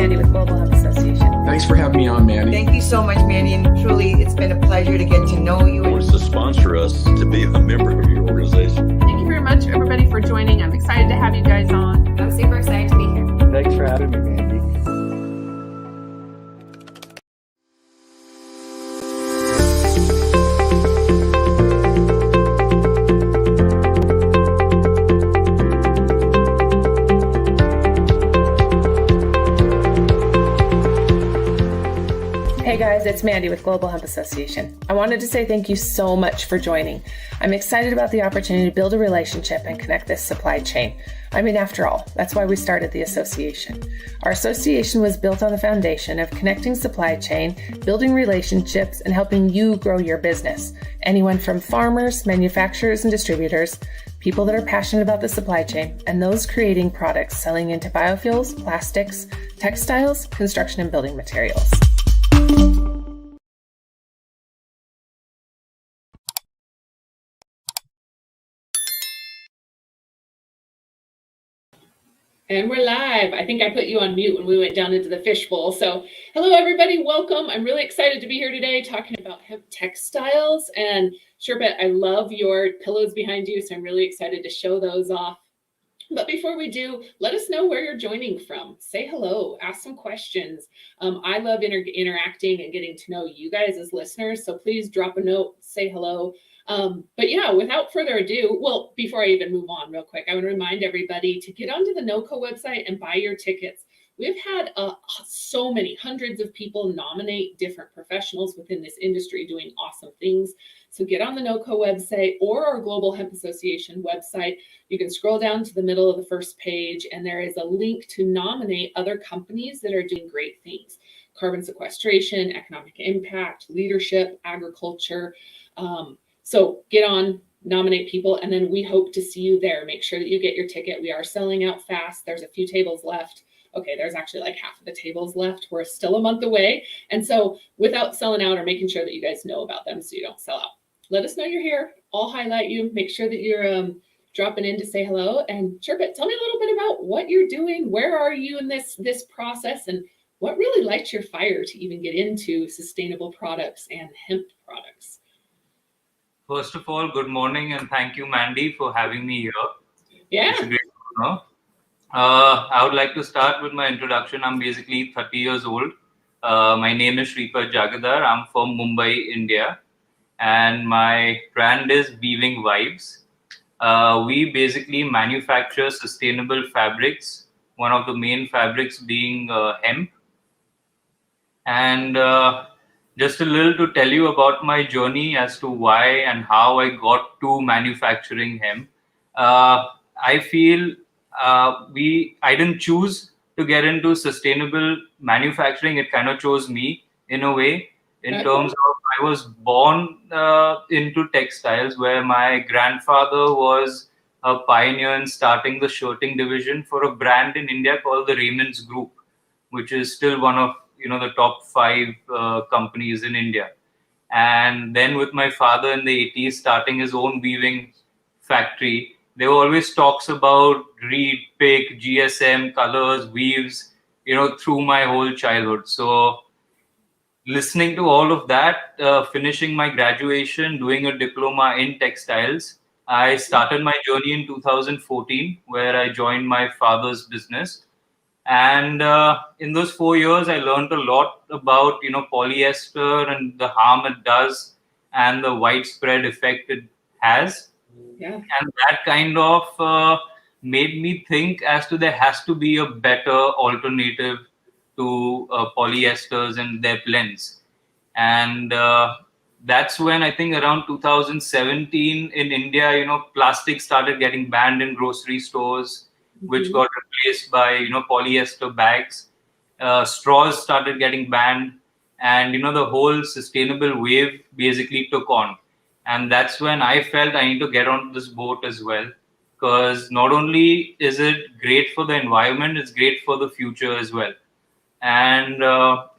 Mandi with Global Hemp Association. Thanks for having me on, Mandi. Thank you so much, Mandi, and truly it's been a pleasure to get to know you. Wants to sponsor us to be a member of your organization. Thank you very much, everybody, for joining. I'm excited to have you guys on. I'm super excited to be here. Thanks for having me, Mandi. Hey guys, it's Mandi with Global Hemp Association. I wanted to say thank you so much for joining. I'm excited about the opportunity to build a relationship and connect this supply chain. I mean, after all, that's why we started the association. Our association was built on the foundation of connecting supply chain, building relationships, and helping you grow your business. Anyone from farmers, manufacturers, and distributors, people that are passionate about the supply chain, and those creating products selling into biofuels, plastics, textiles, construction, and building materials. And we're live. I think I put you on mute when we went down into the fishbowl. So hello, everybody. Welcome. I'm really excited to be here today talking about hemp textiles. And Shripat, I love your pillows behind you, so I'm really excited to show those off. But before we do, let us know where you're joining from. Say hello, ask some questions. I love interacting and getting to know you guys as listeners. So please drop a note, say hello. But yeah, without further ado, well, before I even move on real quick, I want to remind everybody to get onto the NOCO website and buy your tickets. We've had so many hundreds of people nominate different professionals within this industry doing awesome things. So get on the NOCO website or our Global Hemp Association website. You can scroll down to the middle of the first page, and there is a link to nominate other companies that are doing great things. Carbon sequestration, economic impact, leadership, agriculture. So get on, nominate people, and then we hope to see you there. Make sure that you get your ticket. We are selling out fast. There's a few tables left. Okay, there's actually like half of the tables left. We're still a month away. And so without selling out or making sure that you guys know about them so you don't sell out, let us know you're here. I'll highlight you. Make sure that you're dropping in to say hello. And Shripat, tell me a little bit about what you're doing. Where are you in this process? And what really lights your fire to even get into sustainable products and hemp products? First of all, good morning, and thank you, Mandi, for having me here. Yeah. It's a great honor. I would like to start with my introduction. I'm basically 30 years old. My name is Shripat Jagirdar. I'm from Mumbai, India, and my brand is Weaving Vibes. We basically manufacture sustainable fabrics, one of the main fabrics being hemp. And just a little to tell you about my journey as to why and how I got to manufacturing hemp. I feel I didn't choose to get into sustainable manufacturing. It kind of chose me in a way, in terms of I was born into textiles, where my grandfather was a pioneer in starting the shirting division for a brand in India called the Raymond's Group, which is still one of the top 5 companies in India. And then with my father in the 80s starting his own weaving factory, there were always talks about reed, pick, GSM, colors, weaves, through my whole childhood. So listening to all of that, finishing my graduation, doing a diploma in textiles, I started my journey in 2014, where I joined my father's business. And in those 4 years, I learned a lot about, polyester and the harm it does and the widespread effect it has. Yeah. And that kind of made me think as to there has to be a better alternative to polyesters and their blends. And that's when I think around 2017 in India, plastic started getting banned in grocery stores, which got replaced by, polyester bags. Straws started getting banned, and, the whole sustainable wave basically took on. And that's when I felt I need to get on this boat as well, because not only is it great for the environment, it's great for the future as well. And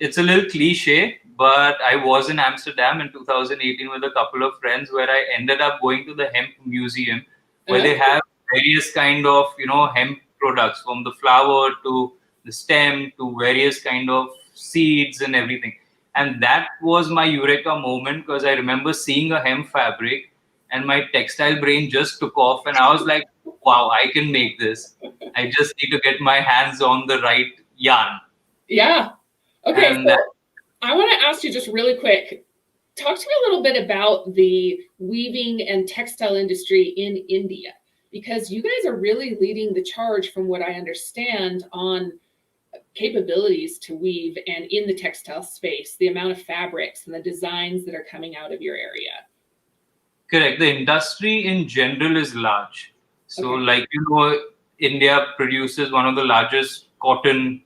it's a little cliche, but I was in Amsterdam in 2018 with a couple of friends, where I ended up going to the hemp museum, where they have various kind of, hemp products, from the flower to the stem to various kind of seeds and everything. And that was my eureka moment, because I remember seeing a hemp fabric and my textile brain just took off, and I was like, wow, I can make this. I just need to get my hands on the right yarn. Yeah. Okay. And So I want to ask you just really quick, talk to me a little bit about the weaving and textile industry in India, because you guys are really leading the charge, from what I understand, on capabilities to weave and in the textile space, the amount of fabrics and the designs that are coming out of your area. correct. The industry in general is large. So, Okay. like, India produces one of the largest cotton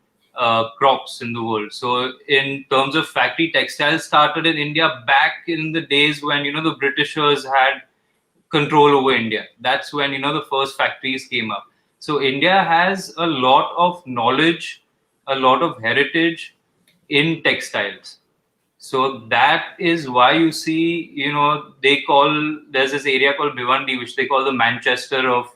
crops in the world. So, in terms of factory, textiles started in India back in the days when, the Britishers had control over India. That's when, the first factories came up. So, India has a lot of knowledge, a lot of heritage in textiles. So that is why you see, there's this area called Bhiwandi, which they call the Manchester of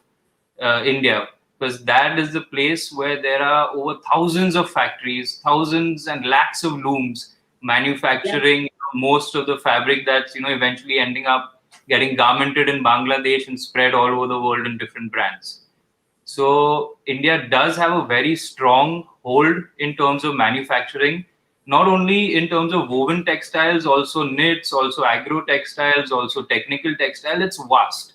India, because that is the place where there are over thousands of factories, thousands and lakhs of looms manufacturing most of the fabric that's, eventually ending up getting garmented in Bangladesh and spread all over the world in different brands. So India does have a very strong hold in terms of manufacturing, not only in terms of woven textiles, also knits, also agro textiles, also technical textile. It's vast.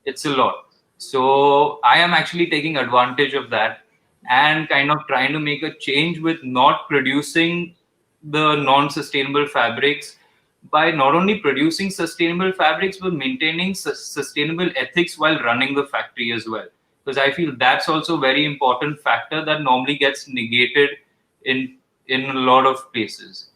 It's a lot. So I am actually taking advantage of that and kind of trying to make a change with not producing the non-sustainable fabrics, by not only producing sustainable fabrics but maintaining sustainable ethics while running the factory as well, because I feel that's also a very important factor that normally gets negated in a lot of places.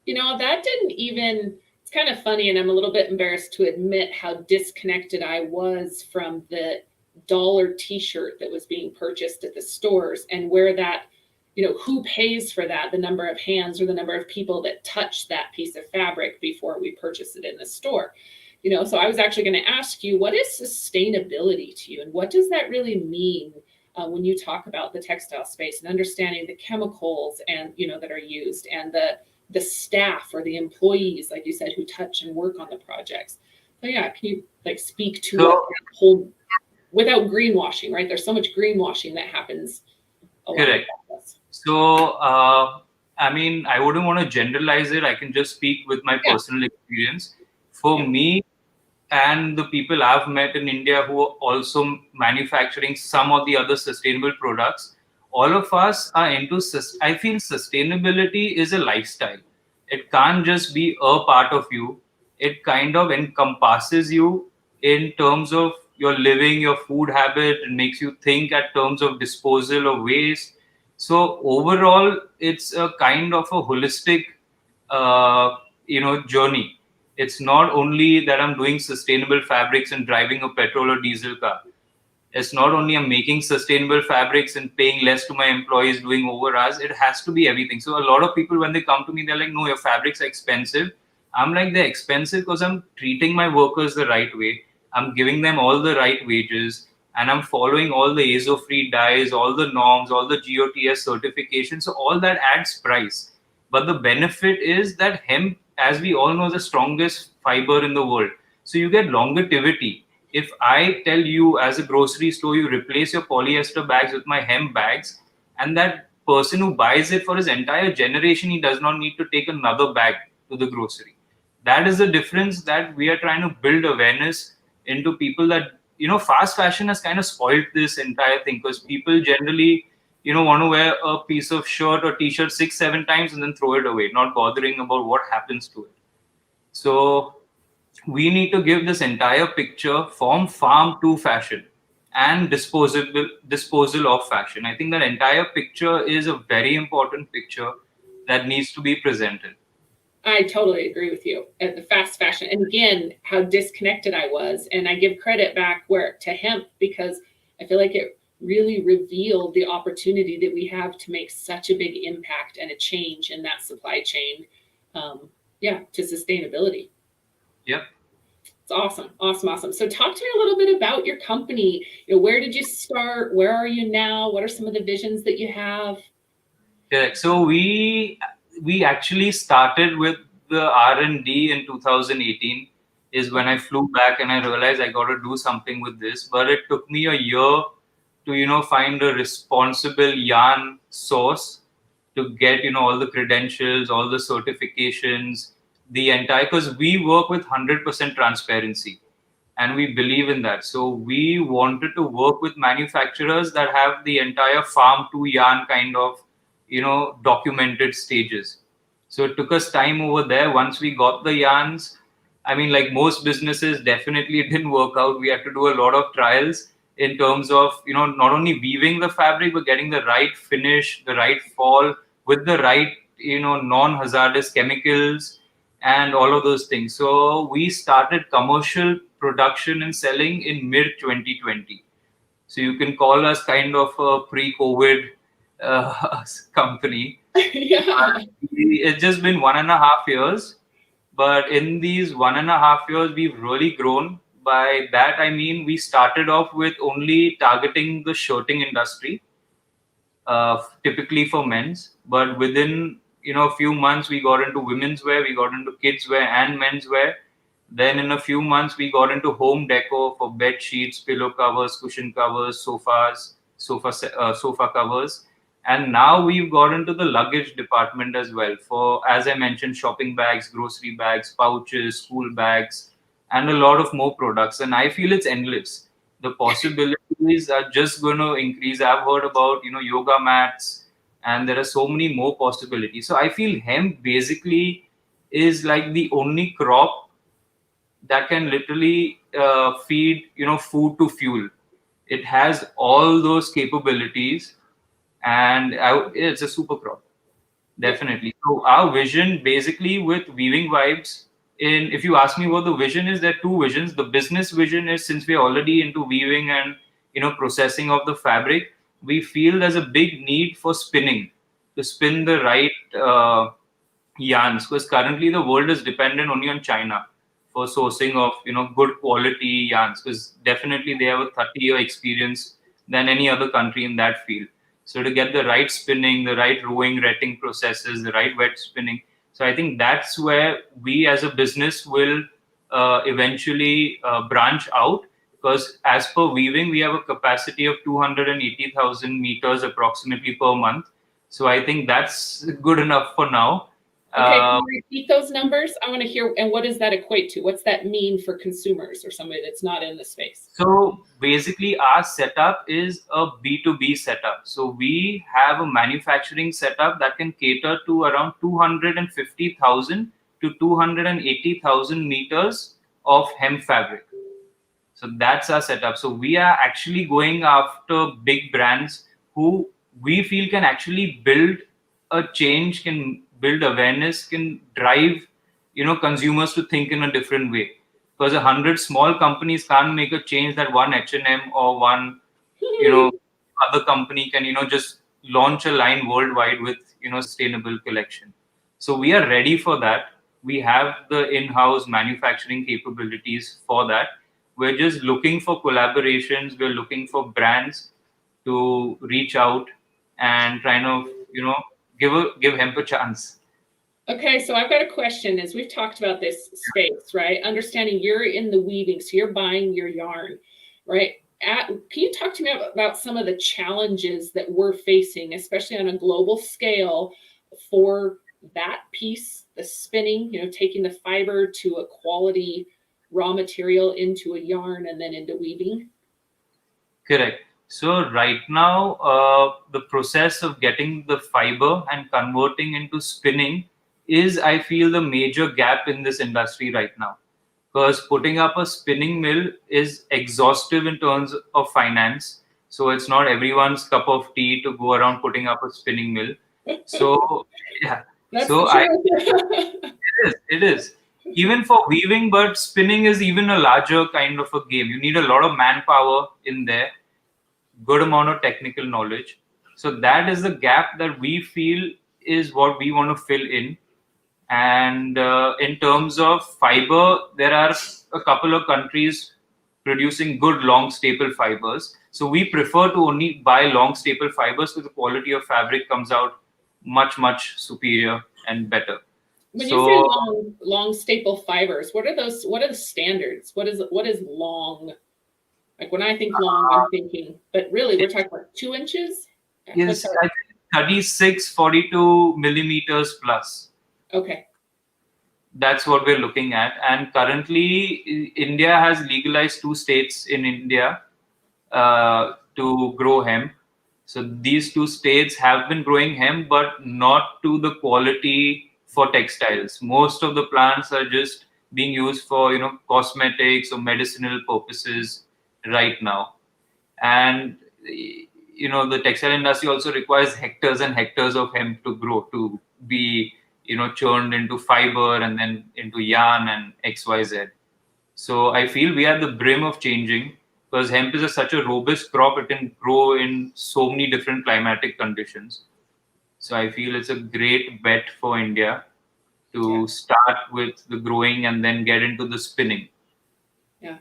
That didn't even, it's kind of funny, and I'm a little bit embarrassed to admit how disconnected I was from the dollar t-shirt that was being purchased at the stores, and where that, who pays for that, the number of hands or the number of people that touch that piece of fabric before we purchase it in the store. So I was actually going to ask you, what is sustainability to you, and what does that really mean when you talk about the textile space and understanding the chemicals and that are used, and the staff or the employees, like you said, who touch and work on the projects. So yeah, can you speak to what that whole, without greenwashing, right? There's so much greenwashing that happens along Correct. with this. So, I wouldn't want to generalize it. I can just speak with my personal experience. For me and the people I've met in India who are also manufacturing some of the other sustainable products, all of us are into, I feel sustainability is a lifestyle. It can't just be a part of you. It kind of encompasses you in terms of your living, your food habit, and makes you think at terms of disposal of waste. So overall, it's a kind of a holistic, journey. It's not only that I'm doing sustainable fabrics and driving a petrol or diesel car. It's not only I'm making sustainable fabrics and paying less to my employees, doing over hours. It has to be everything. So a lot of people, when they come to me, they're like, no, your fabrics are expensive. I'm like, they're expensive because I'm treating my workers the right way. I'm giving them all the right wages, and I'm following all the ASO-free dyes, all the norms, all the GOTS certifications. So all that adds price. But the benefit is that hemp, as we all know, is the strongest fiber in the world. So you get longevity. If I tell you as a grocery store, you replace your polyester bags with my hemp bags, and that person who buys it for his entire generation, he does not need to take another bag to the grocery. That is the difference that we are trying to build awareness into people, that, fast fashion has kind of spoiled this entire thing, because people generally, want to wear a piece of shirt or t-shirt 6-7 times and then throw it away, not bothering about what happens to it. So we need to give this entire picture from farm to fashion and disposal of fashion. I think that entire picture is a very important picture that needs to be presented. I totally agree with you at the fast fashion. And again, how disconnected I was. And I give credit back to hemp, because I feel like it really revealed the opportunity that we have to make such a big impact and a change in that supply chain, to sustainability. Yep. It's awesome. Awesome. So talk to me a little bit about your company. Where did you start? Where are you now? What are some of the visions that you have? Correct. So we actually started with the R&D in 2018 is when I flew back and I realized I got to do something with this. But it took me a year to find a responsible yarn source to get all the credentials, all the certifications, the entire, because we work with 100% transparency and we believe in that. So we wanted to work with manufacturers that have the entire farm to yarn kind of documented stages. So it took us time over there. Once we got the yarns, I mean, like most businesses, definitely it didn't work out. We had to do a lot of trials in terms of not only weaving the fabric but getting the right finish, the right fall with the right non-hazardous chemicals and all of those things. So we started commercial production and selling in mid 2020. So you can call us kind of a pre-COVID company. Yeah. It's just been 1.5 years, but in these 1.5 years, we've really grown. By that, I mean, we started off with only targeting the shirting industry, typically for men's, but within a few months we got into women's wear, we got into kids wear and men's wear. Then in a few months we got into home decor for bed sheets, pillow covers, cushion covers, sofa covers, and now we've got into the luggage department as well for, as I mentioned, shopping bags, grocery bags, pouches, school bags, and a lot of more products. And I feel it's endless. The possibilities are just going to increase. I've heard about yoga mats, and there are so many more possibilities. So I feel hemp basically is like the only crop that can literally feed food to fuel. It has all those capabilities, and it's a super crop. Definitely. So our vision basically with Weaving Vibes, if you ask me what the vision is, there are two visions. The business vision is, since we're already into weaving and processing of the fabric, we feel there's a big need for spinning, to spin the right yarns, because currently the world is dependent only on China for sourcing of good quality yarns, because definitely they have a 30-year experience than any other country in that field. So to get the right spinning, the right rowing, retting processes, the right wet spinning. So I think that's where we as a business will eventually branch out, because as per weaving, we have a capacity of 280,000 meters approximately per month. So I think that's good enough for now. Okay, can you repeat those numbers? I want to hear, and what does that equate to? What's that mean for consumers or somebody that's not in the space? So basically our setup is a B2B setup. So we have a manufacturing setup that can cater to around 250,000 to 280,000 meters of hemp fabric. So that's our setup. So we are actually going after big brands who we feel can actually build a change, can build awareness, can drive consumers to think in a different way. Because 100 small companies can't make a change that one H&M or one other company can just launch a line worldwide with sustainable collection. So we are ready for that. We have the in-house manufacturing capabilities for that. We're just looking for collaborations. We're looking for brands to reach out and trying to give hemp a chance. Okay, so I've got a question. As we've talked about this space, right? Understanding you're in the weaving, so you're buying your yarn, right? Can you talk to me about some of the challenges that we're facing, especially on a global scale, for that piece, the spinning, taking the fiber to a quality raw material into a yarn and then into weaving? Correct. So right now, the process of getting the fiber and converting into spinning is, I feel, the major gap in this industry right now. Because putting up a spinning mill is exhaustive in terms of finance. So it's not everyone's cup of tea to go around putting up a spinning mill. So yeah. That's so it is. Even for weaving, but spinning is even a larger kind of a game. You need a lot of manpower in there, good amount of technical knowledge. So that is the gap that we feel is what we want to fill in. And in terms of fiber, there are a couple of countries producing good long staple fibers. So we prefer to only buy long staple fibers, so the quality of fabric comes out much superior and better. When you say long staple fibers, what are those? What are the standards? What is long? Like when I think long, I'm thinking, but really we're talking about 2 inches? Yes, I think 36, 42 millimeters plus. Okay. That's what we're looking at. And currently, India has legalized 2 states in India to grow hemp. So these 2 states have been growing hemp, but not to the quality for textiles. Most of the plants are just being used for, cosmetics or medicinal purposes right now. And the textile industry also requires hectares and hectares of hemp to grow, to be churned into fiber and then into yarn and XYZ. So I feel we are at the brim of changing, because hemp is such a robust crop. It can grow in so many different climatic conditions. So I feel it's a great bet for India to start with the growing and then get into the spinning. Yeah.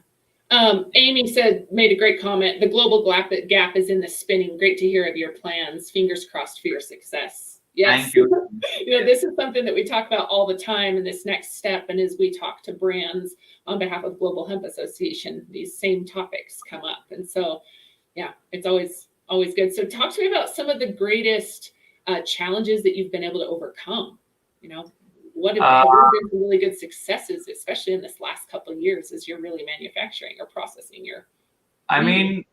Amy made a great comment. The global gap is in the spinning. Great to hear of your plans. Fingers crossed for your success. Yes. Thank you. This is something that we talk about all the time in this next step. And as we talk to brands on behalf of Global Hemp Association, these same topics come up. And so, yeah, it's always good. So talk to me about some of the greatest challenges that you've been able to overcome. What have been some really good successes, especially in this last couple of years as you're really manufacturing or processing your... I mean,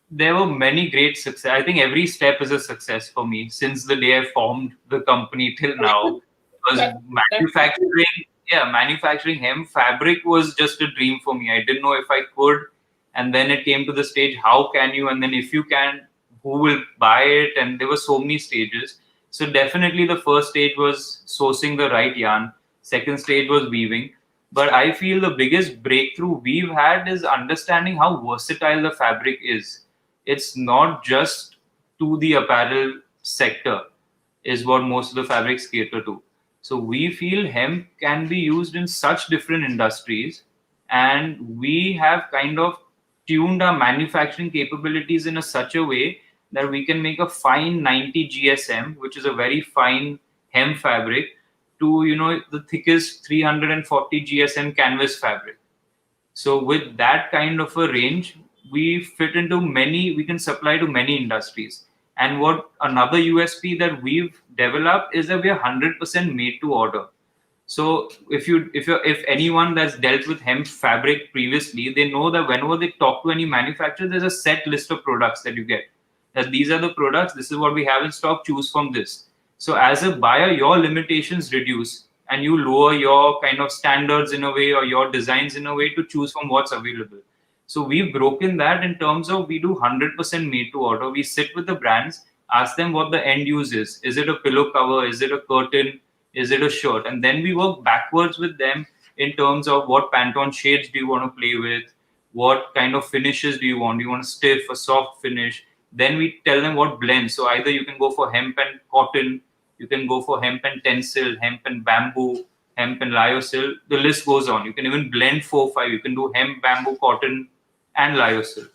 there were many great success. I think every step is a success for me since the day I formed the company till now. Because manufacturing hemp fabric was just a dream for me. I didn't know if I could. And then it came to the stage, how can you? And then if you can, who will buy it? And there were so many stages. So definitely the first stage was sourcing the right yarn. Second stage was weaving. But I feel the biggest breakthrough we've had is understanding how versatile the fabric is. It's not just to the apparel sector, is what most of the fabrics cater to. So we feel hemp can be used in such different industries, and we have kind of tuned our manufacturing capabilities in such a way that we can make a fine 90 GSM, which is a very fine hemp fabric, to the thickest 340 GSM canvas fabric. So with that kind of a range, we can supply to many industries. And what another USP that we've developed is that we are 100% made to order. So if anyone that's dealt with hemp fabric previously, they know that whenever they talk to any manufacturer, there's a set list of products that you get. That these are the products, this is what we have in stock, choose from this. So as a buyer, your limitations reduce and you lower your kind of standards in a way, or your designs in a way, to choose from what's available. So we've broken that in terms of we do 100% made to order. We sit with the brands, ask them what the end use is. Is it a pillow cover? Is it a curtain? Is it a shirt? And then we work backwards with them in terms of what Pantone shades do you want to play with? What kind of finishes do you want? Do you want a stiff, a soft finish? Then we tell them what blends. So either you can go for hemp and cotton, you can go for hemp and tencel, hemp and bamboo, hemp and lyocell. The list goes on. You can even blend 4-5. You can do hemp, bamboo, cotton, and lyocell.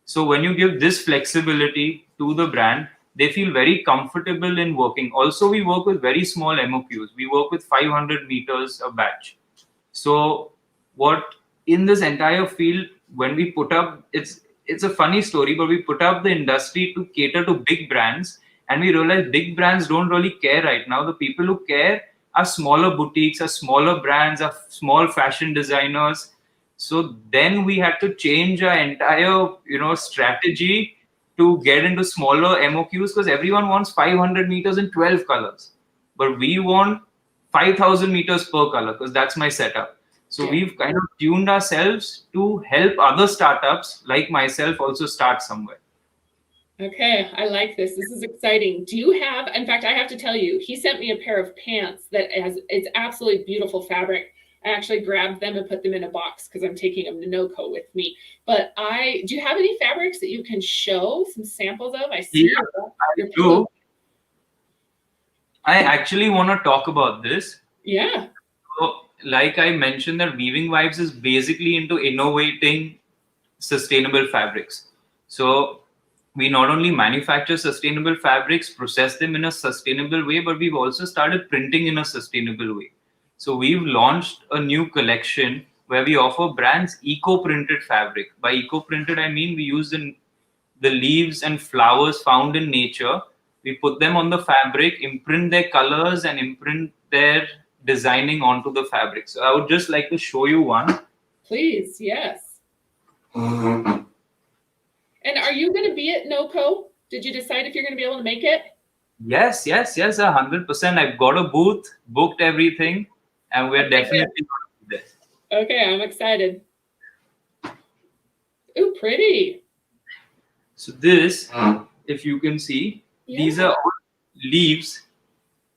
So when you give this flexibility to the brand, they feel very comfortable in working. Also, we work with very small MOQs. We work with 500 meters a batch. So what in this entire field, when we put up, it's a funny story, but we put up the industry to cater to big brands, and we realize big brands don't really care right now. The people who care are smaller boutiques, are smaller brands, are small fashion designers. So then we had to change our entire, strategy to get into smaller MOQs, because everyone wants 500 meters in 12 colors, but we want 5,000 meters per color, because that's my setup. So we've kind of tuned ourselves to help other startups like myself also start somewhere. Okay, I like this. This is exciting. Do you have, in fact, I have to tell you, he sent me a pair of pants that it's absolutely beautiful fabric. I actually grabbed them and put them in a box because I'm taking them to NOCO with me. But do you have any fabrics that you can show some samples of? I see your do. I actually want to talk about this. Yeah. So, like I mentioned, that Weaving Vibes is basically into innovating sustainable fabrics. So we not only manufacture sustainable fabrics, process them in a sustainable way, but we've also started printing in a sustainable way. So we've launched a new collection where we offer brands eco-printed fabric. By eco-printed, I mean we use the leaves and flowers found in nature. We put them on the fabric, imprint their colors, and imprint their designing onto the fabric. So I would just like to show you one. Please, yes. And are you going to be at NOCO? Did you decide if you're going to be able to make it? Yes, 100%. I've got a booth, booked everything, and we're definitely going to be there. Okay, I'm excited. Ooh, pretty. So this, if you can see, these are all leaves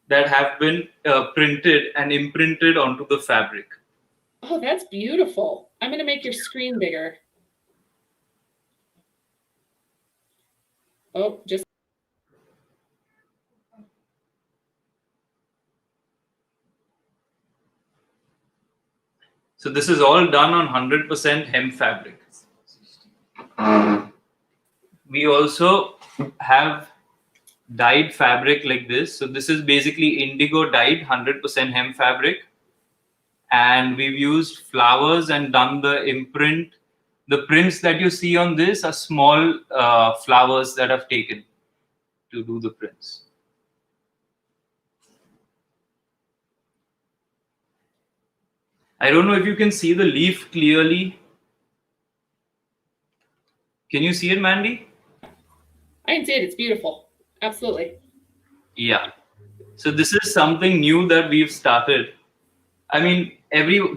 that have been printed and imprinted onto the fabric. Oh, that's beautiful. I'm going to make your screen bigger. Oh, just. So this is all done on 100% hemp fabric. We also have dyed fabric like this. So this is basically indigo dyed 100% hemp fabric. And we've used flowers and done the imprint. The prints that you see on this are small flowers that I've taken to do the prints. I don't know if you can see the leaf clearly. Can you see it, Mandy? I can see it. It's beautiful. Absolutely. Yeah. So this is something new that we've started. I mean,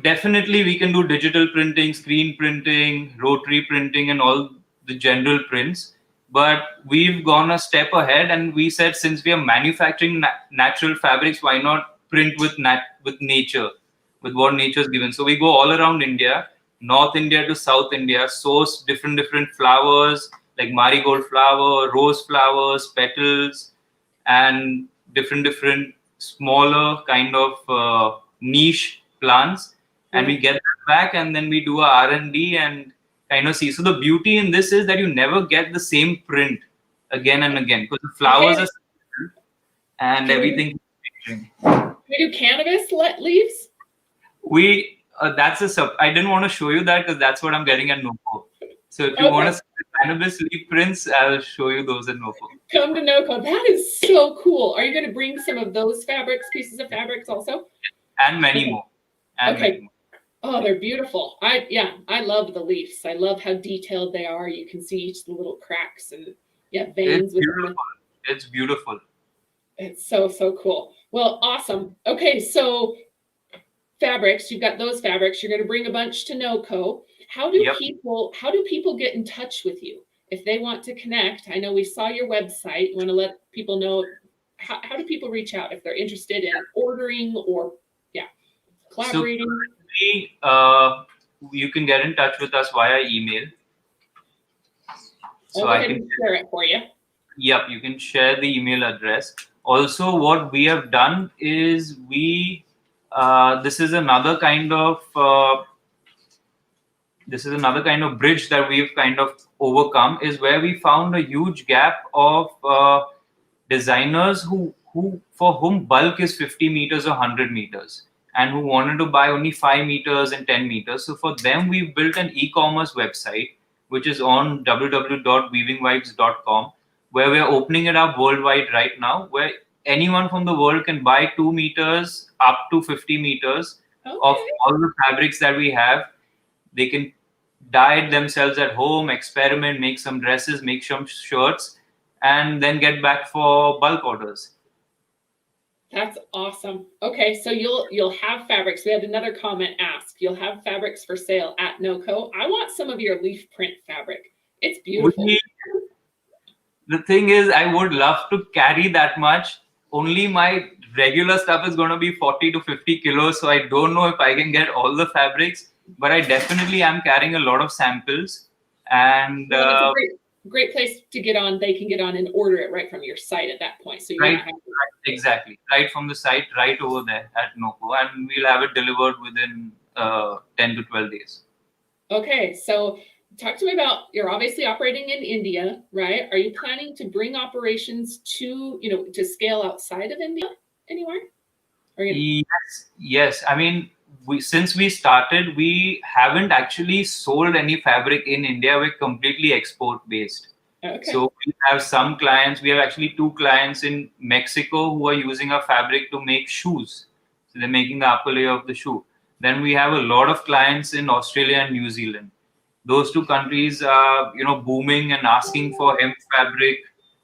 definitely we can do digital printing, screen printing, rotary printing, and all the general prints. But we've gone a step ahead, and we said, since we are manufacturing natural fabrics, why not print with nature, with what nature's given? So we go all around India, North India to South India, source different flowers like marigold flower, rose flowers, petals, and different smaller kind of niche plants, and we get that back, and then we do a R&D and kind of see. So the beauty in this is that you never get the same print again and again, because the flowers are different and everything is changing. We do cannabis leaves? I didn't want to show you that because that's what I'm getting at NOCO. So if you want to see the cannabis leaf prints, I'll show you those at NOCO. Come to NOCO. That is so cool. Are you going to bring some of those pieces of fabrics also? And many more. Many more. Oh, they're beautiful. I love the leaves. I love how detailed they are. You can see each of the little cracks and veins. It's beautiful. It's so cool. Well, awesome. Okay, so fabrics, you've got those fabrics. You're going to bring a bunch to NOCO. How do people get in touch with you if they want to connect? I know we saw your website. You want to let people know how do people reach out if they're interested in ordering or collaborating? So you can get in touch with us via email. So I can share it for you. Yep, you can share the email address. Also, what we have done is this is another kind of bridge that we've kind of overcome, is where we found a huge gap of designers for whom bulk is 50 meters or 100 meters and who wanted to buy only 5 meters and 10 meters. So for them, we've built an e-commerce website, which is on www.weavingvibes.com, where we're opening it up worldwide right now, where anyone from the world can buy 2 meters up to 50 meters of all the fabrics that we have. They can dye it themselves at home, experiment, make some dresses, make some shirts, and then get back for bulk orders. That's awesome. Okay, so you'll have fabrics. We had another comment ask. You'll have fabrics for sale at NOCO. I want some of your leaf print fabric. It's beautiful. The thing is, I would love to carry that much. Only my regular stuff is going to be 40 to 50 kilos. So I don't know if I can get all the fabrics, but I definitely am carrying a lot of samples. And it's a great place to get on. They can get on and order it right from your site at that point. So exactly, right from the site, right over there at NOCO, and we'll have it delivered within 10 to 12 days. Okay, so talk to me about, you're obviously operating in India, right? Are you planning to bring operations to, to scale outside of India anywhere? Yes. I mean, since we started, we haven't actually sold any fabric in India. We're completely export based. Okay. So we have some clients. We have actually 2 clients in Mexico who are using our fabric to make shoes. So they're making the upper layer of the shoe. Then we have a lot of clients in Australia and New Zealand. Those 2 countries are, booming and asking for hemp fabric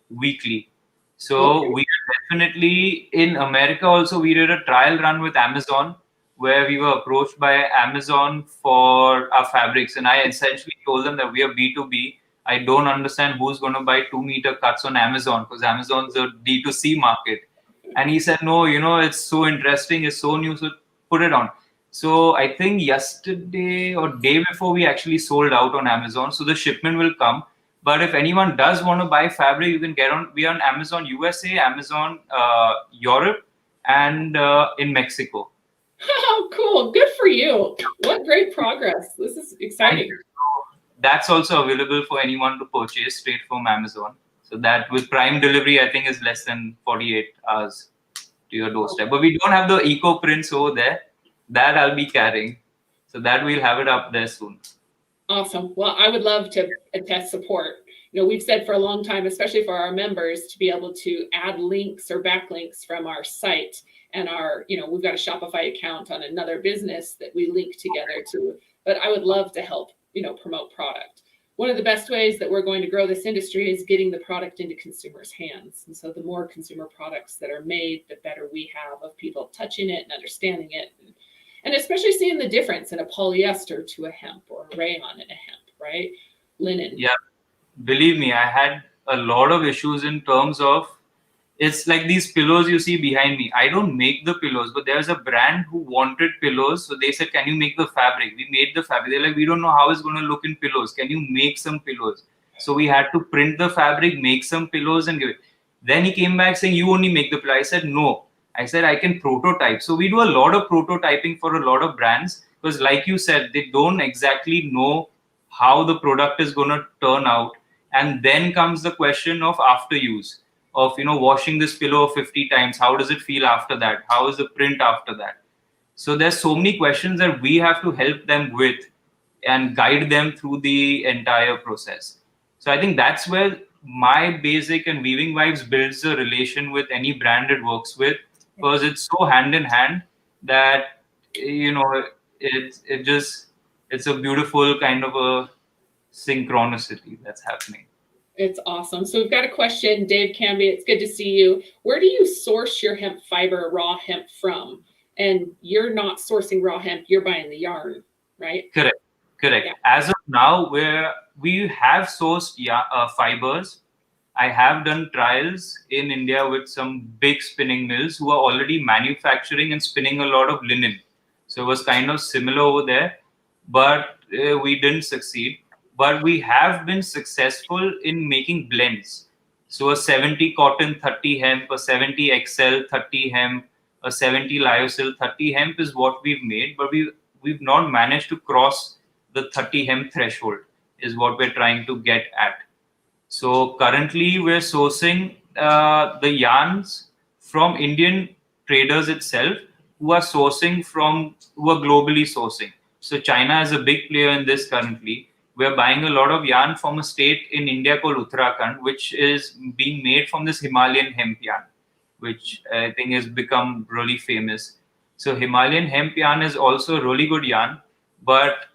weekly. So Okay. we are definitely in America also. We did a trial run with Amazon where we were approached by Amazon for our fabrics, and I essentially told them that we are B2B. I don't understand who's going to buy 2-meter cuts on Amazon, because Amazon's a D2C market. And he said, no, it's so interesting, it's so new, so put it on. So I think yesterday or day before we actually sold out on Amazon. So the shipment will come. But if anyone does want to buy fabric, you can be on Amazon USA, Amazon Europe, and in Mexico. Oh, cool. Good for you. What great progress. This is exciting. That's also available for anyone to purchase straight from Amazon. So that with Prime delivery, I think is less than 48 hours to your doorstep. But we don't have the eco prints over there. That I'll be carrying. So that we'll have it up there soon. Awesome. Well, I would love to attest support. We've said for a long time, especially for our members, to be able to add links or backlinks from our site and our, we've got a Shopify account on another business that we link together to. But I would love to help, promote product. One of the best ways that we're going to grow this industry is getting the product into consumers' hands. And so the more consumer products that are made, the better we have of people touching it and understanding it. And especially seeing the difference in a polyester to a hemp, or a rayon and a hemp, right? Linen. Yeah, believe me, I had a lot of issues in terms of, it's like these pillows you see behind me. I don't make the pillows, but there's a brand who wanted pillows. So they said, can you make the fabric? We made the fabric. They're like, we don't know how it's going to look in pillows. Can you make some pillows? So we had to print the fabric, make some pillows and give it. Then he came back saying, you only make the pillow. I said, no. I said, I can prototype. So we do a lot of prototyping for a lot of brands, because like you said, they don't exactly know how the product is going to turn out. And then comes the question of after use, of, washing this pillow 50 times. How does it feel after that? How is the print after that? So there's so many questions that we have to help them with and guide them through the entire process. So I think that's where my basic and Weaving Vibes builds a relation with any brand it works with, because it's so hand in hand that, it's a beautiful kind of a synchronicity that's happening. It's awesome. So we've got a question, Dave Canby. It's good to see you. Where do you source your hemp fiber, raw hemp from? And you're not sourcing raw hemp, you're buying the yarn, right? Correct. Yeah. As of now, we have sourced fibers. I have done trials in India with some big spinning mills who are already manufacturing and spinning a lot of linen. So it was kind of similar over there, but we didn't succeed. But we have been successful in making blends. So a 70 cotton, 30 hemp, a 70 XL, 30 hemp, a 70 lyocell, 30 hemp is what we've made, but we've not managed to cross the 30 hemp threshold is what we're trying to get at. So currently we're sourcing the yarns from Indian traders itself, who are globally sourcing. So China is a big player in this currently. We're buying a lot of yarn from a state in India called Uttarakhand, which is being made from this Himalayan hemp yarn, which I think has become really famous. So Himalayan hemp yarn is also a really good yarn, but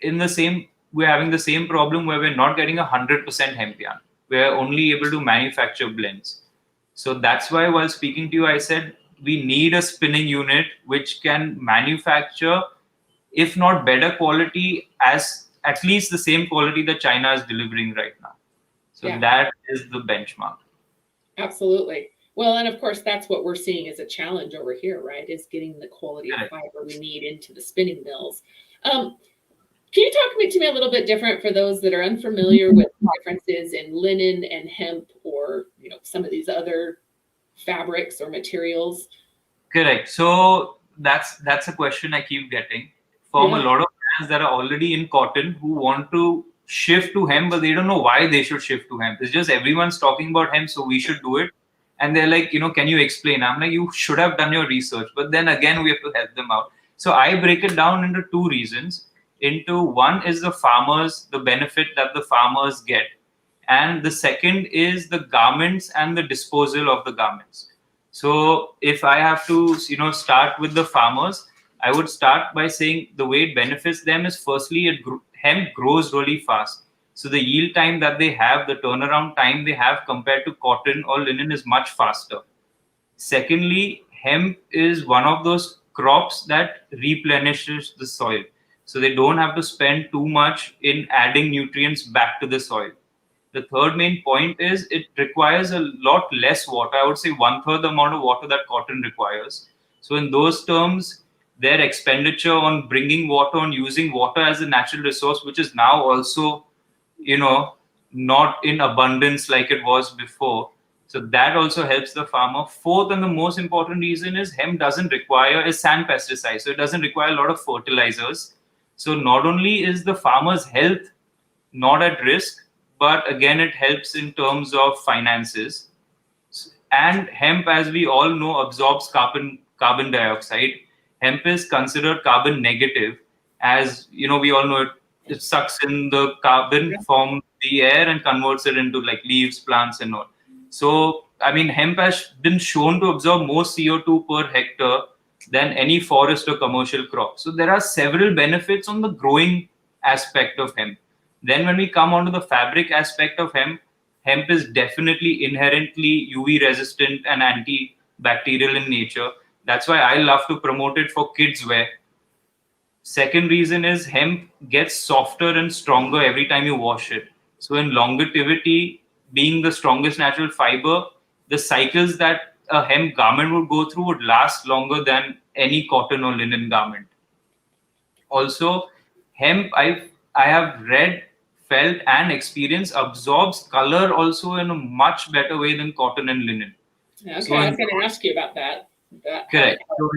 we're having the same problem where we're not getting 100% hemp yarn. We're only able to manufacture blends. So that's why while speaking to you, I said we need a spinning unit which can manufacture, if not better quality, as at least the same quality that China is delivering right now. So That is the benchmark. Absolutely. Well, and of course, that's what we're seeing as a challenge over here, right? Is getting the quality of fiber we need into the spinning mills. Can you talk to me a little bit different for those that are unfamiliar with differences in linen and hemp, or some of these other fabrics or materials? Correct. So that's a question I keep getting from a lot of brands that are already in cotton who want to shift to hemp, but they don't know why they should shift to hemp. It's just everyone's talking about hemp, so we should do it. And they're like, can you explain? I'm like, you should have done your research. But then again, we have to help them out. So I break it down into two reasons. Into one is the farmers, the benefit that the farmers get. And the second is the garments and the disposal of the garments. So if I have to, start with the farmers, I would start by saying the way it benefits them is firstly, hemp grows really fast. So the yield time that they have, the turnaround time they have compared to cotton or linen is much faster. Secondly, hemp is one of those crops that replenishes the soil. So they don't have to spend too much in adding nutrients back to the soil. The third main point is it requires a lot less water. I would say 1/3 the amount of water that cotton requires. So in those terms, their expenditure on bringing water, on using water as a natural resource, which is now also, not in abundance like it was before. So that also helps the farmer. Fourth, and the most important reason is hemp doesn't require a sand pesticide. So it doesn't require a lot of fertilizers. So not only is the farmer's health not at risk, but again, it helps in terms of finances. And hemp, as we all know, absorbs carbon dioxide. Hemp is considered carbon negative, as we all know it sucks in the carbon from the air and converts it into like leaves, plants, and all. So, hemp has been shown to absorb more CO2 per hectare than any forest or commercial crop. So there are several benefits on the growing aspect of hemp. Then when we come onto the fabric aspect of hemp, hemp is definitely inherently UV resistant and antibacterial in nature. That's why I love to promote it for kids wear. Second reason is hemp gets softer and stronger every time you wash it. So in longevity, being the strongest natural fiber, the cycles that a hemp garment would go through would last longer than any cotton or linen garment. Also, hemp, I have read, felt, and experienced absorbs color also in a much better way than cotton and linen. Okay, so I was going to ask you about that. Correct. So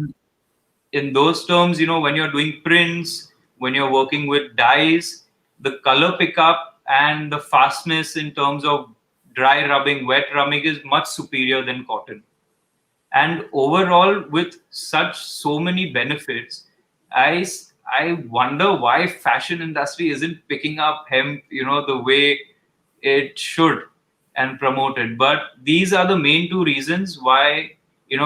in those terms, when you're doing prints, when you're working with dyes, the color pickup and the fastness in terms of dry rubbing, wet rubbing is much superior than cotton. And overall, with so many benefits, I wonder why fashion industry isn't picking up hemp, the way it should and promote it. But these are the main two reasons why,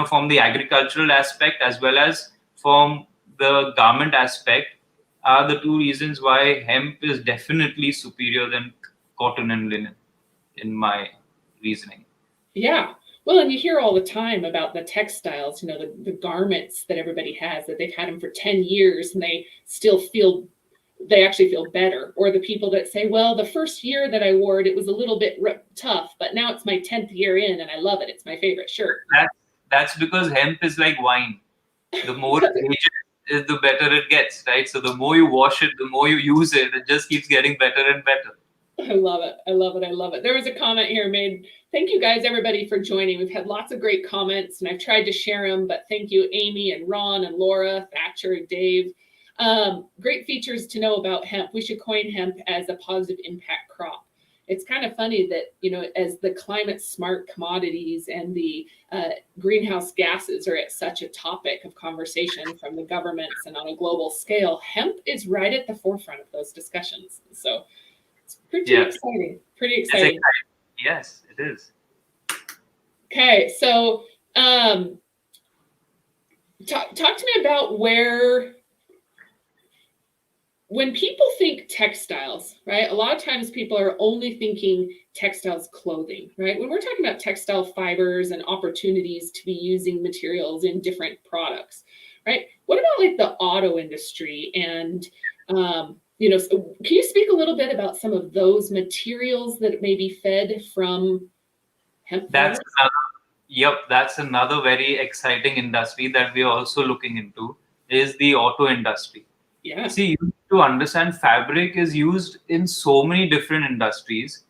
from the agricultural aspect as well as from the garment aspect, are the two reasons why hemp is definitely superior than cotton and linen, in my reasoning. Yeah. Well, and you hear all the time about the textiles, the garments that everybody has, that they've had them for 10 years and they actually feel better. Or the people that say, well, the first year that I wore it, it was a little bit tough, but now it's my 10th year in and I love it. It's my favorite shirt. That's because hemp is like wine. The more it ages, the better it gets, right? So the more you wash it, the more you use it, it just keeps getting better and better. I love it. I love it. I love it. There was a comment here made. Thank you guys, everybody, for joining. We've had lots of great comments and I've tried to share them, but thank you, Amy and Ron and Laura, Thatcher and Dave. Great features to know about hemp. We should coin hemp as a positive impact crop. It's kind of funny that, as the climate smart commodities and the greenhouse gases are at such a topic of conversation from the governments and on a global scale, hemp is right at the forefront of those discussions. So it's pretty exciting. Pretty exciting. Yes, it is. Okay, so talk to me about when people think textiles, right? A lot of times people are only thinking textiles clothing, right? When we're talking about textile fibers and opportunities to be using materials in different products, right? What about like the auto industry and can you speak a little bit about some of those materials that may be fed from hemp? That's another very exciting industry that we are also looking into is the auto industry. Yeah. See, you need to understand fabric is used in so many different industries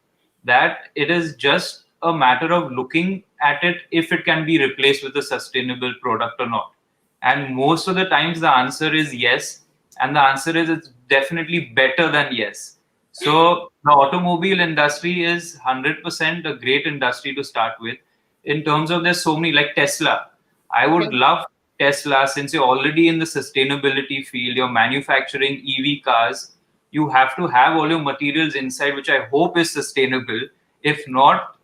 that it is just a matter of looking at it if it can be replaced with a sustainable product or not. And most of the times the answer is yes. And the answer is it's definitely better than yes. So the automobile industry is 100% a great industry to start with. In terms of there's so many like Tesla. I would love Tesla since you're already in the sustainability field, you're manufacturing EV cars. You have to have all your materials inside, which I hope is sustainable. If not,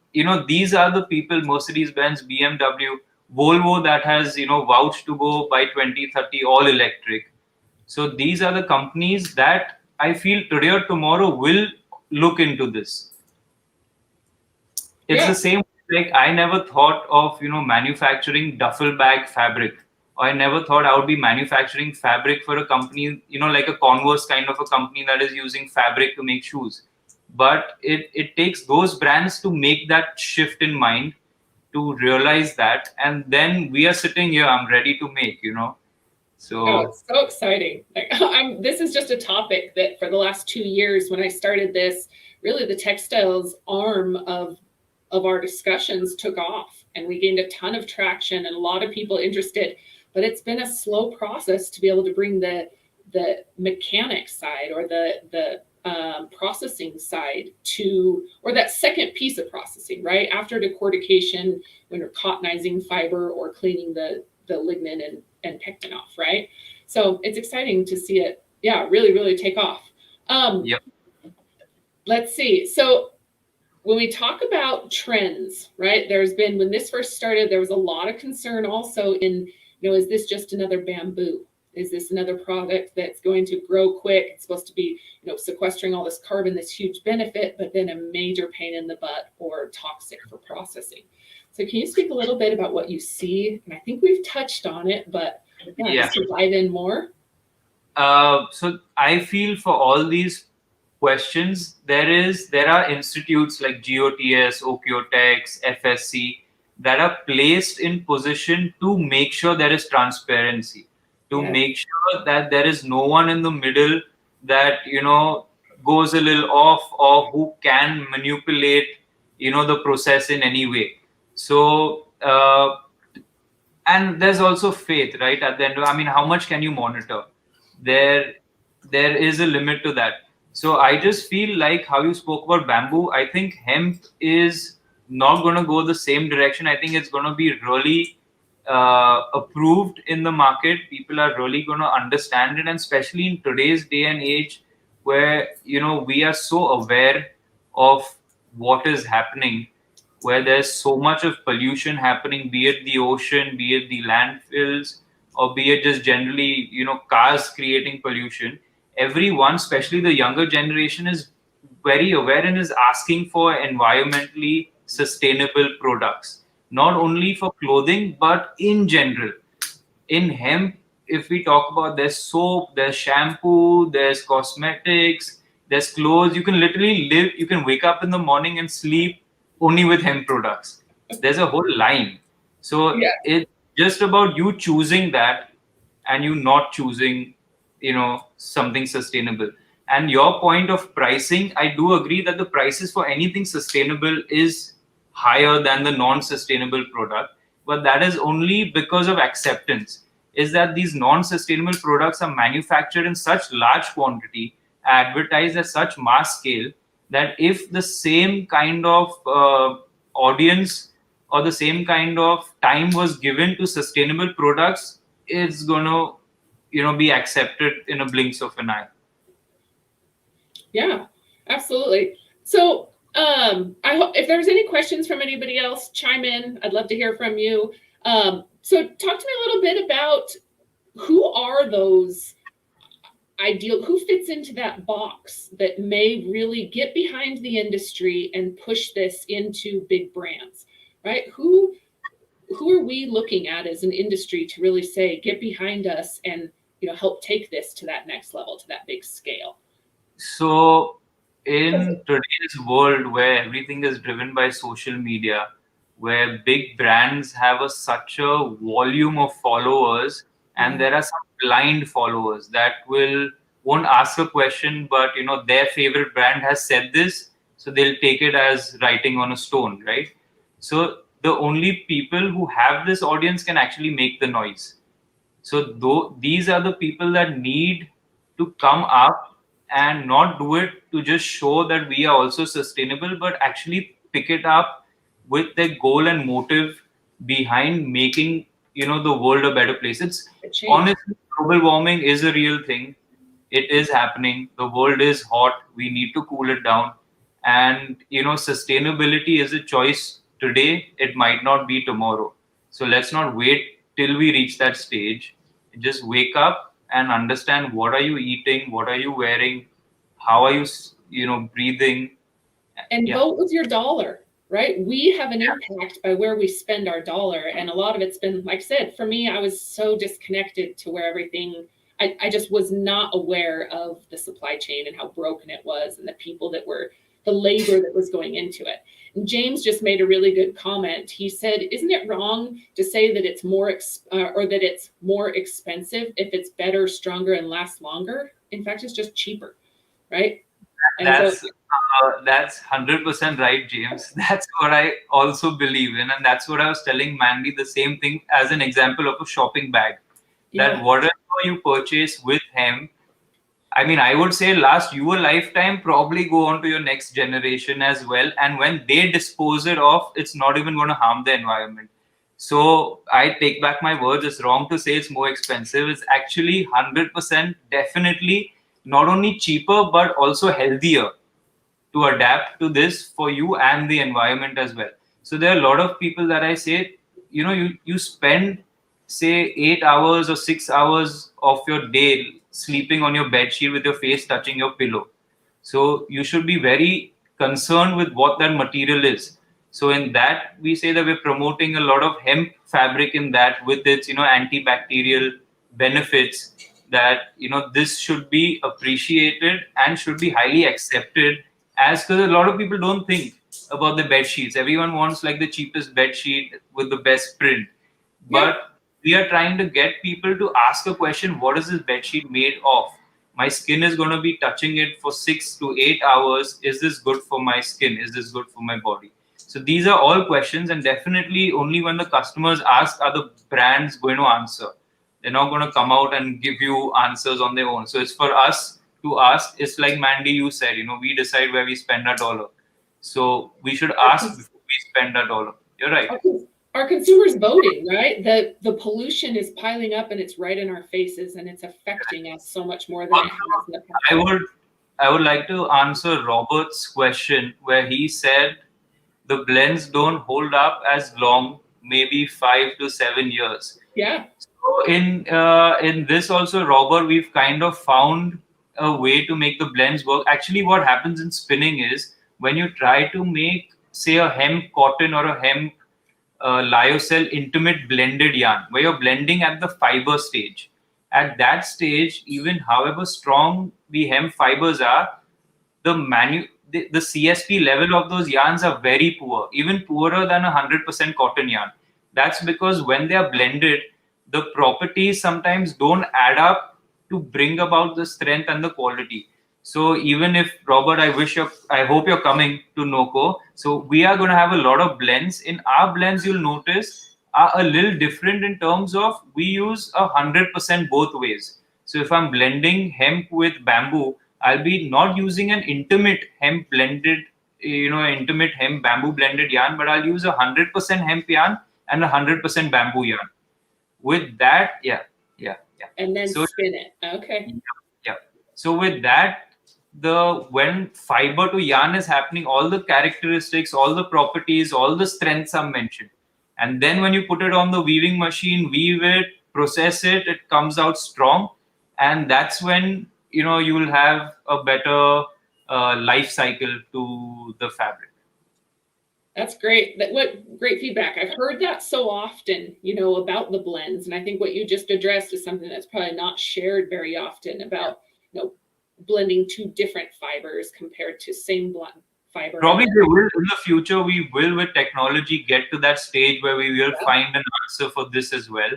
these are the people, Mercedes-Benz, BMW, Volvo that has, vouched to go by 2030 all electric. So these are the companies that I feel today or tomorrow will look into this. It's the same, like I never thought of, manufacturing duffel bag fabric. Or I never thought I would be manufacturing fabric for a company, like a Converse kind of a company that is using fabric to make shoes. But it takes those brands to make that shift in mind, to realize that. And then we are sitting here, I'm ready to make, So Oh, it's so exciting. Like, this is just a topic that for the last 2 years, when I started this, really the textiles arm of our discussions took off, and we gained a ton of traction and a lot of people interested. But it's been a slow process to be able to bring the mechanics side or the processing side to, or that second piece of processing, right? After decortication, when you're cottonizing fiber or cleaning the lignin and pectin off, right? So it's exciting to see it, really, really take off. Yep. Let's see. So when we talk about trends, right, there's been, when this first started, there was a lot of concern also in, is this just another bamboo? Is this another product that's going to grow quick? It's supposed to be, sequestering all this carbon, this huge benefit, but then a major pain in the butt or toxic for processing. So can you speak a little bit about what you see? And I think we've touched on it, but just to dive in more. So I feel for all these questions, there are institutes like GOTS, Okiotex, FSC that are placed in position to make sure there is transparency, to make sure that there is no one in the middle that, goes a little off or who can manipulate, the process in any way. So, and there's also faith, right? At the end, how much can you monitor? There is a limit to that. So I just feel like how you spoke about bamboo, I think hemp is not going to go the same direction. I think it's going to be really approved in the market. People are really going to understand it. And especially in today's day and age where, we are so aware of what is happening, where there's so much of pollution happening, be it the ocean, be it the landfills, or be it just generally, cars creating pollution. Everyone, especially the younger generation, is very aware and is asking for environmentally sustainable products, not only for clothing, but in general. In hemp, if we talk about, there's soap, there's shampoo, there's cosmetics, there's clothes. You can literally you can wake up in the morning and sleep only with hemp products. There's a whole line. So it's just about you choosing that and you not choosing, something sustainable. And your point of pricing, I do agree that the prices for anything sustainable is higher than the non-sustainable product. But that is only because of acceptance, is that these non-sustainable products are manufactured in such large quantity, advertised at such mass scale, that if the same kind of audience or the same kind of time was given to sustainable products, it's going to, be accepted in a blink of an eye. Yeah, absolutely. So I hope if there's any questions from anybody else, chime in. I'd love to hear from you. So talk to me a little bit about who are those ideal, who fits into that box that may really get behind the industry and push this into big brands, right? Who are we looking at as an industry to really say, get behind us and, help take this to that next level, to that big scale? So in today's world where everything is driven by social media, where big brands have such a volume of followers, and there are some blind followers that won't ask a question, but their favorite brand has said this, so they'll take it as writing on a stone, right? So the only people who have this audience can actually make the noise. So these are the people that need to come up and not do it to just show that we are also sustainable, but actually pick it up with the goal and motive behind making, the world a better place. It's A change. honestly, global warming is a real thing. It is happening. The world is hot. We need to cool it down. And, sustainability is a choice today. It might not be tomorrow. So let's not wait till we reach that stage. Just wake up and understand, what are you eating? What are you wearing? How are you, breathing? And Yeah. vote with your dollar, right? We have an impact by where we spend our dollar. And a lot of it's been, like I said, for me, I was so disconnected to where everything, I just was not aware of the supply chain and how broken it was, and the people that were, the labor that was going into it. And James just made a really good comment. He said, isn't it wrong to say that it's more, or that it's more expensive if it's better, stronger, and lasts longer? In fact, it's just cheaper, right? And That's 100% right, James. That's what I also believe in, and that's what I was telling Mandy. The same thing as an example of a shopping bag. That yeah. whatever you purchase with hemp, I mean, I would say last you a lifetime, probably go on to your next generation as well. And when they dispose it off, it's not even going to harm the environment. So I take back my words. It's wrong to say it's more expensive. It's actually 100% definitely not only cheaper, but also healthier to adapt to this for you and the environment as well. So there are a lot of people that I say, you spend say 8 hours or 6 hours of your day sleeping on your bed sheet with your face touching your pillow. So you should be very concerned with what that material is. So in that, we say that we're promoting a lot of hemp fabric in that, with its, antibacterial benefits, that, this should be appreciated and should be highly accepted, as because a lot of people don't think about the bed sheets. Everyone wants like the cheapest bed sheet with the best print. But we are trying to get people to ask a question: what is this bed sheet made of? My skin is going to be touching it for 6 to 8 hours. Is this good for my skin? Is this good for my body? So these are all questions, and definitely only when the customers ask are the brands going to answer. They're not going to come out and give you answers on their own. So it's for us to ask. It's like Mandy, you said, we decide where we spend our dollar. So we should ask before we spend our dollar. You're right. Our consumers voting, right? The pollution is piling up, and it's right in our faces, and it's affecting us so much more than it has in the past. I would like to answer Robert's question, where he said the blends don't hold up as long, maybe 5 to 7 years. Yeah. So in this also, Robert, we've kind of found a way to make the blends work. Actually, what happens in spinning is, when you try to make, say, a hemp cotton or a hemp lyocell intimate blended yarn, where you're blending at the fiber stage. At that stage, even however strong the hemp fibers are, the CSP level of those yarns are very poor, even poorer than 100% cotton yarn. That's because when they are blended, the properties sometimes don't add up to bring about the strength and the quality. So even if, Robert, I hope you're coming to NOCO. So we are going to have a lot of blends. In our blends, you'll notice are a little different in terms of we use 100% both ways. So if I'm blending hemp with bamboo, I'll be not using an intimate hemp blended, intimate hemp bamboo blended yarn, but I'll use 100% hemp yarn and 100% bamboo yarn. With that, yeah. And then spin it. Okay. Yeah. So with that, when fiber to yarn is happening, all the characteristics, all the properties, all the strengths are mentioned. And then when you put it on the weaving machine, weave it, process it, it comes out strong. And that's when, you will have a better life cycle to the fabric. That's great. What great feedback. I've heard that so often, about the blends. And I think what you just addressed is something that's probably not shared very often, about, blending two different fibers compared to same fiber. Probably we will in the future. We will, with technology, get to that stage where we will find an answer for this as well.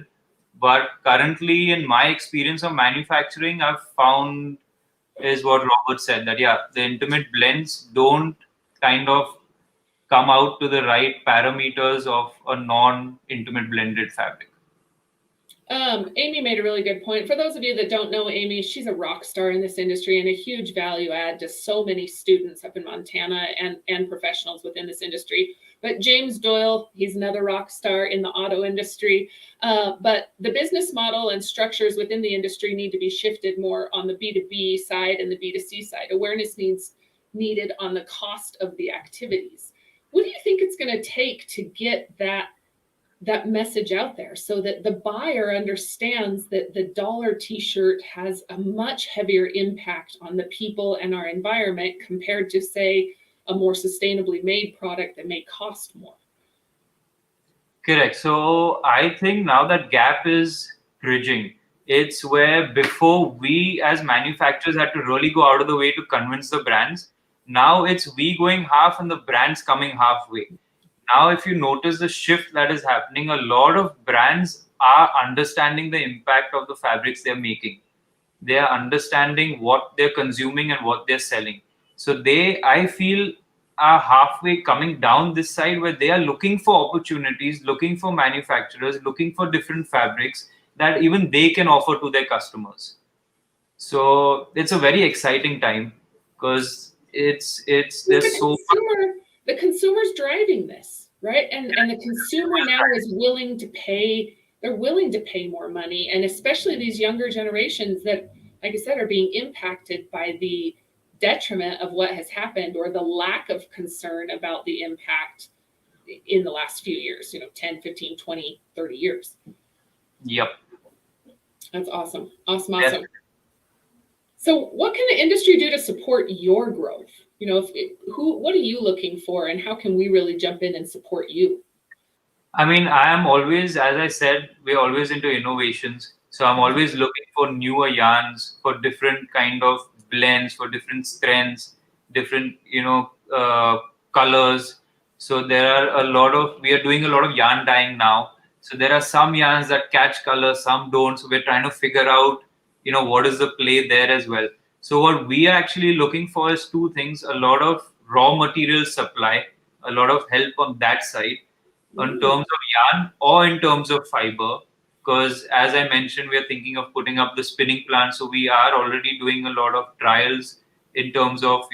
But currently, in my experience of manufacturing, I've found is what Robert said, that the intimate blends don't kind of come out to the right parameters of a non-intimate blended fabric. Amy made a really good point. For those of you that don't know Amy, she's a rock star in this industry and a huge value add to so many students up in Montana and professionals within this industry. But James Doyle, he's another rock star in the auto industry. But the business model and structures within the industry need to be shifted more on the B2B side and the B2C side. Awareness needed on the cost of the activities. What do you think it's going to take to get that message out there so that the buyer understands that the dollar t-shirt has a much heavier impact on the people and our environment compared to, say, a more sustainably made product that may cost more? Correct. So I think now that gap is bridging. It's where before we as manufacturers had to really go out of the way to convince the brands. Now it's we going half and the brands coming halfway. Now, if you notice the shift that is happening, a lot of brands are understanding the impact of the fabrics they're making. They are understanding what they're consuming and what they're selling. So they, I feel, are halfway coming down this side where they are looking for opportunities, looking for manufacturers, looking for different fabrics that even they can offer to their customers. So it's a very exciting time because it's there's so much. The consumer's driving this, right? And the consumer now is willing to pay. They're willing to pay more money, and especially these younger generations that, like I said, are being impacted by the detriment of what has happened or the lack of concern about the impact in the last few years, 10, 15, 20, 30 years. Yep. That's awesome. Awesome. So what can the industry do to support your growth? What are you looking for and how can we really jump in and support you? I mean, I am always, as I said, we're always into innovations. So I'm always looking for newer yarns, for different kind of blends, for different strengths, different, colors. So there are we are doing a lot of yarn dyeing now. So there are some yarns that catch color, some don't. So we're trying to figure out, what is the play there as well. So what we are actually looking for is two things: a lot of raw material supply, a lot of help on that side, in terms of yarn or in terms of fiber. Because as I mentioned, we are thinking of putting up the spinning plant. So we are already doing a lot of trials in terms of,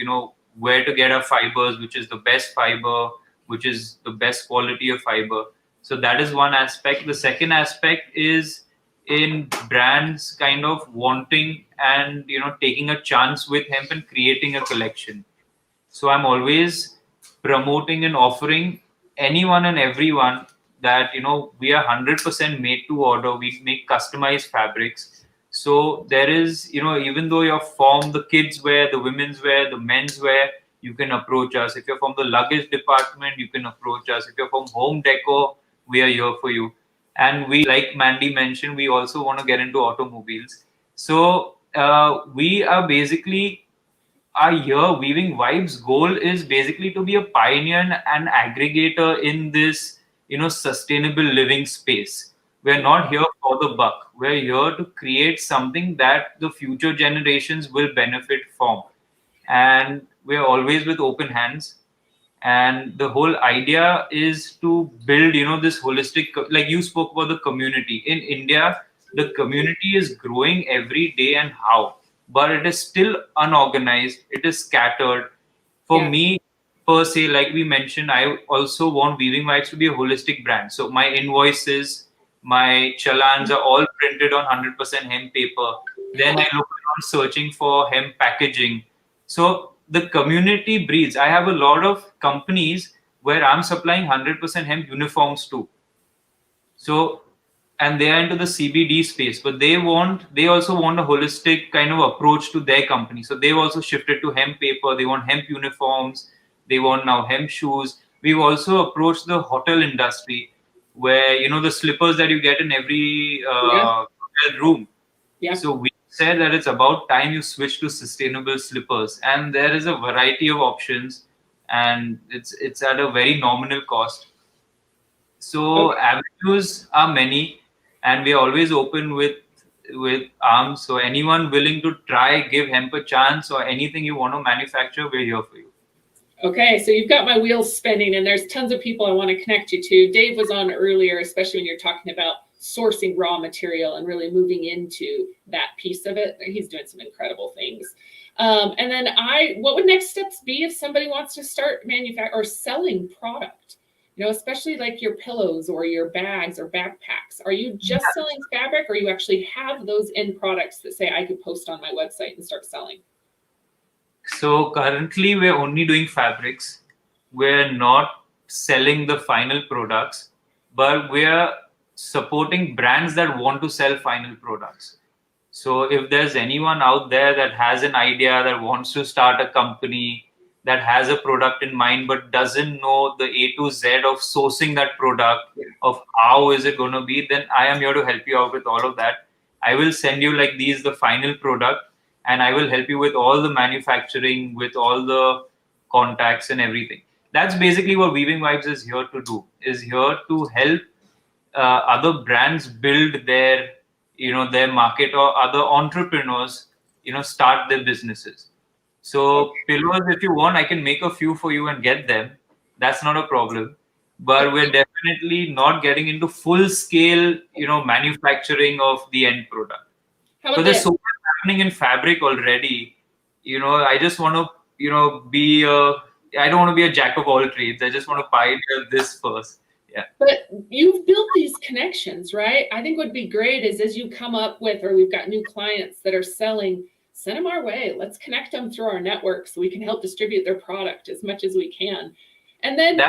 where to get our fibers, which is the best fiber, which is the best quality of fiber. So that is one aspect. The second aspect is in brands kind of wanting and taking a chance with hemp and creating a collection. So I'm always promoting and offering anyone and everyone that we are 100% made to order. We make customized fabrics. So there is even though you're from the kids wear, the women's wear, the men's wear, you can approach us. If you're from the luggage department, you can approach us. If you're from home decor, we are here for you. And we, like Mandi mentioned, we also want to get into automobiles. So we are basically here. Weaving Vibes' goal is basically to be a pioneer and aggregator in this, sustainable living space. We're not here for the buck. We're here to create something that the future generations will benefit from. And we're always with open hands. And the whole idea is to build this holistic, like you spoke about the community in India. The community is growing every day, and how, but it is still unorganized, it is scattered. For me per se, like we mentioned, I also want Weaving Vibes to be a holistic brand. So my invoices, my challans are all printed on 100% hemp paper. Then I look around searching for hemp packaging. So the community breeds. I have a lot of companies where I'm supplying 100% hemp uniforms to. So, and they are into the CBD space, but they also want a holistic kind of approach to their company. So they've also shifted to hemp paper. They want hemp uniforms. They want now hemp shoes. We've also approached the hotel industry where, the slippers that you get in every hotel room. Yeah. So we said that it's about time you switch to sustainable slippers, and there is a variety of options, and it's at a very nominal cost. So avenues are many, and we are always open with arms. So anyone willing to try, give hemp a chance, or anything you want to manufacture, we're here for you. Okay, so you've got my wheels spinning, and there's tons of people I want to connect you to. Dave was on earlier, especially when you're talking about sourcing raw material and really moving into that piece of it. He's doing some incredible things. And then what would next steps be if somebody wants to start manufacturing or selling product? You know, especially like your pillows or your bags or backpacks. Are you just selling fabric, or you actually have those end products that say I could post on my website and start selling? So currently we're only doing fabrics. We're not selling the final products, but we're supporting brands that want to sell final products. So if there's anyone out there that has an idea, that wants to start a company, that has a product in mind but doesn't know the A to Z of sourcing that product, of how is it going to be, then I am here to help you out with all of that. I will send you like these, the final product, and I will help you with all the manufacturing, with all the contacts and everything. That's basically what Weaving Vibes is here to do, is here to help other brands build their, their market, or other entrepreneurs, start their businesses. So pillows, if you want, I can make a few for you and get them. That's not a problem. But we're definitely not getting into full scale, manufacturing of the end product. But there's so much happening in fabric already. I just want to, I don't want to be a jack of all trades. I just want to pioneer this first. Yeah. But you've built these connections, right? I think what would be great is as you come up with, or we've got new clients that are selling, send them our way. Let's connect them through our network so we can help distribute their product as much as we can. And then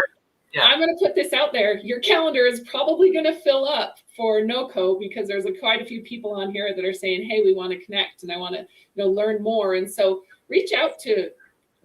I'm going to put this out there. Your calendar is probably going to fill up for NOCO, because there's quite a few people on here that are saying, hey, we want to connect and I want to learn more. And so reach out to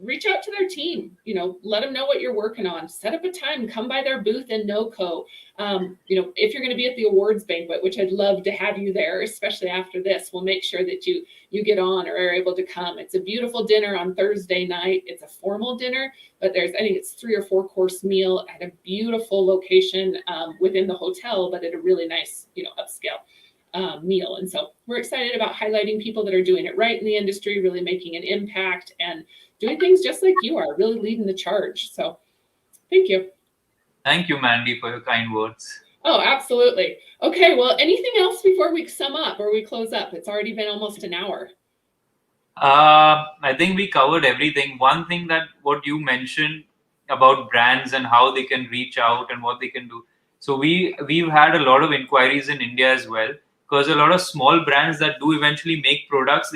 their team, let them know what you're working on. Set up a time, come by their booth in NOCO. If you're going to be at the awards banquet, which I'd love to have you there, especially after this, we'll make sure that you get on or are able to come. It's a beautiful dinner on Thursday night. It's a formal dinner, but I think it's 3 or 4 course meal at a beautiful location within the hotel, but at a really nice, upscale meal. And so we're excited about highlighting people that are doing it right in the industry, really making an impact and doing things just like you are, really leading the charge. So thank you. Thank you, Mandy, for your kind words. Oh, absolutely. Okay, well, anything else before we sum up or we close up? It's already been almost an hour. I think we covered everything. One thing that what you mentioned about brands and how they can reach out and what they can do. So we've had a lot of inquiries in India as well, because a lot of small brands that do eventually make products,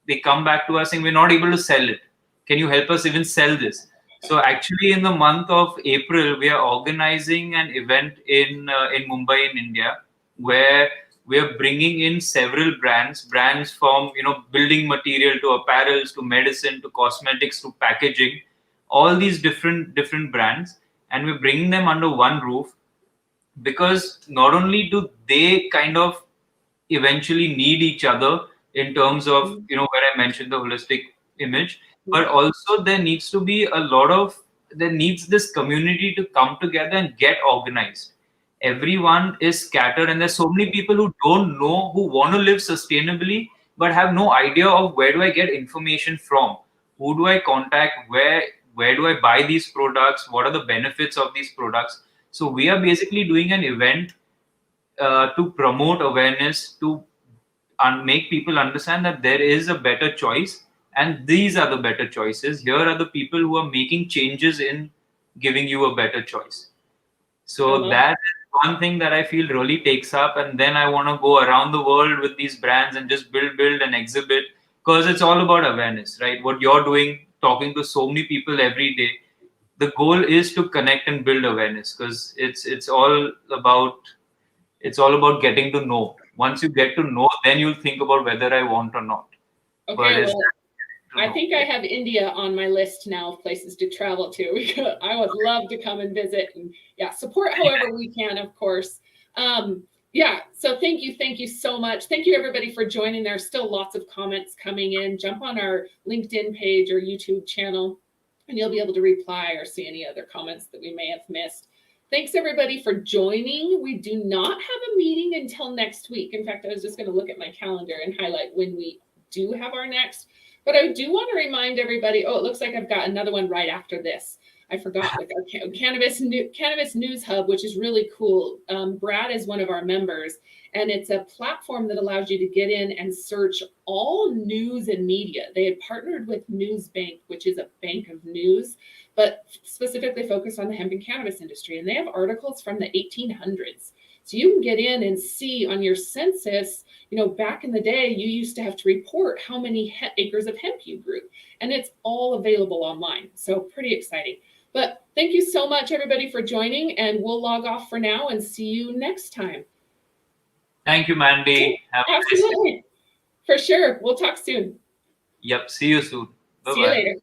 they come back to us saying, we're not able to sell it. Can you help us even sell this? So actually in the month of April, we are organizing an event in Mumbai in India, where we are bringing in several brands from, building material to apparels, to medicine, to cosmetics, to packaging, all these different brands. And we're bringing them under one roof, because not only do they kind of eventually need each other in terms of, where I mentioned the holistic image, but also there needs this community to come together and get organized. Everyone is scattered, and there's so many people who don't know, who want to live sustainably, but have no idea of where do I get information from? Who do I contact? Where do I buy these products? What are the benefits of these products? So we are basically doing an event to promote awareness, to make people understand that there is a better choice, and these are the better choices. Here are the people who are making changes in giving you a better choice. So that is one thing that I feel really takes up. And then I want to go around the world with these brands and just build and exhibit, because it's all about awareness, right? What you're doing, talking to so many people every day, the goal is to connect and build awareness, because it's all about getting to know. Once you get to know, then you'll think about whether I want or not. Okay, I think I have India on my list now of places to travel to. I would love to come and visit and support however we can, of course. So thank you so much. Thank you everybody for joining. There's still lots of comments coming in. Jump on our LinkedIn page or YouTube channel, and you'll be able to reply or see any other comments that we may have missed. Thanks everybody for joining. We do not have a meeting until next week. In fact, I was just going to look at my calendar and highlight when we do have our next. But I do want to remind everybody, oh, it looks like I've got another one right after this. I forgot, like our Cannabis News Hub, which is really cool. Brad is one of our members, and it's a platform that allows you to get in and search all news and media. They had partnered with Newsbank, which is a bank of news, but specifically focused on the hemp and cannabis industry. And they have articles from the 1800s. So you can get in and see on your census, you know, back in the day, you used to have to report how many acres of hemp you grew, and it's all available online. So pretty exciting. But thank you so much, everybody, for joining, and we'll log off for now and see you next time. Thank you, Mandy. Have a nice day. Absolutely. For sure. We'll talk soon. Yep. See you soon. See you Bye-bye. later.